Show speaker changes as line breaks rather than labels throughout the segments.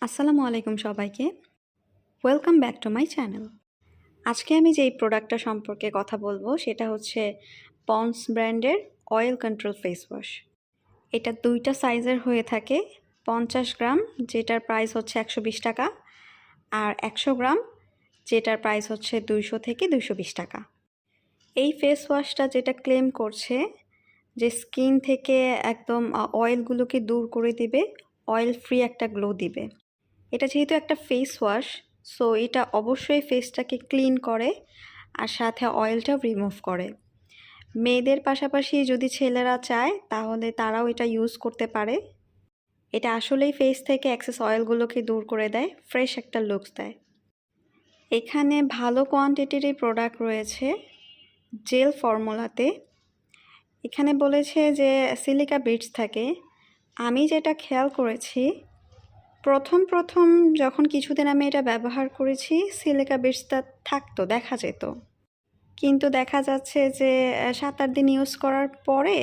আসসালামু আলাইকুম সবাইকে। Welcome back to my channel. আজকে আমি যেই প্রোডাক্টটা সম্পর্কে কথা বলবো সেটা হচ্ছে পন্ডস ব্র্যান্ডের অয়েল কন্ট্রোল ফেস ওয়াশ। এটা 2টা সাইজের হয়ে থাকে। 50 গ্রাম যেটার প্রাইস হচ্ছে 120 টাকা, আর 100 গ্রাম যেটার প্রাইস হচ্ছে 200 থেকে 220 টাকা। এই ফেস ওয়াশটা যেটা ক্লেম করছে যে স্কিন থেকে একদম অয়েলগুলোকে দূর করে দিবে, অয়েল ফ্রি একটা গ্লো দিবে। এটা যেহেতু একটা ফেস ওয়াশ, সো এটা অবশ্যই ফেসটাকে ক্লিন করে আর সাথে অয়েলটাও রিমুভ করে। মেয়েদের পাশাপাশি যদি ছেলেরা চায় তাহলে তারাও এটা ইউজ করতে পারে। এটা আসলেই ফেস থেকে এক্সেস অয়েলগুলোকে দূর করে দেয়, ফ্রেশ একটা লুকস দেয়। এখানে ভালো কোয়ান্টিটিরই প্রোডাক্ট রয়েছে জেল ফর্মুলাতে। এখানে বলেছে যে সিলিকা বিটস থাকে। আমি যেটা খেয়াল করেছি, প্রথম যখন কিছুদিন আমি এটা ব্যবহার করেছি সিলিকা বিটসটা থাকতো, দেখা যেত, কিন্তু দেখা যাচ্ছে যে 7-8 দিন ইউজ করার পরে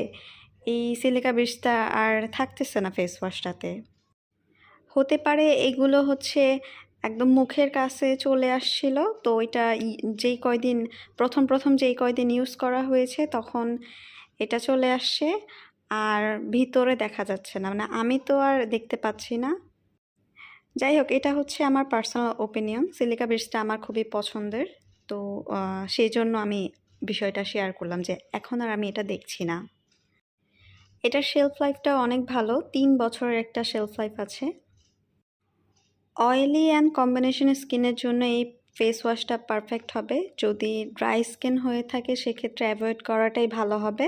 এই সিলিকা বিটসটা আর থাকতেছে না ফেস ওয়াশটাতে। হতে পারে এগুলো হচ্ছে একদম মুখের কাছে চলে আসছিল, তো এটা যেই কয়দিন প্রথম যেই কয়দিন ইউজ করা হয়েছে তখন এটা চলে আসছে, আর ভিতরে দেখা যাচ্ছে না, মানে আমি তো আর দেখতে পাচ্ছি না। যাই হোক, এটা হচ্ছে আমার পার্সোনাল ওপিনিয়ন। সিলিকা বিটসটা আমার খুবই পছন্দের, তো সেই জন্য আমি বিষয়টা শেয়ার করলাম যে এখন আর আমি এটা দেখছি না। এটার শেলফ লাইফটা অনেক ভালো, 3 বছরের একটা শেলফ লাইফ আছে। অয়েলি অ্যান্ড কম্বিনেশন স্কিনের জন্য এই ফেস ওয়াশটা পারফেক্ট হবে। যদি ড্রাই স্কিন হয়ে থাকে সেক্ষেত্রে অ্যাভয়েড করাটাই ভালো হবে,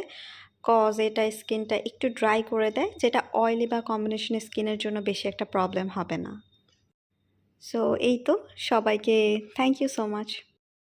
কজ এটা স্কিনটা একটু ড্রাই করে দেয়, যেটা অয়েলি বা কম্বিনেশন স্কিনের জন্য বেশি একটা প্রবলেম হবে না। সো এই তো, সবাইকে থ্যাংক ইউ সো মাচ।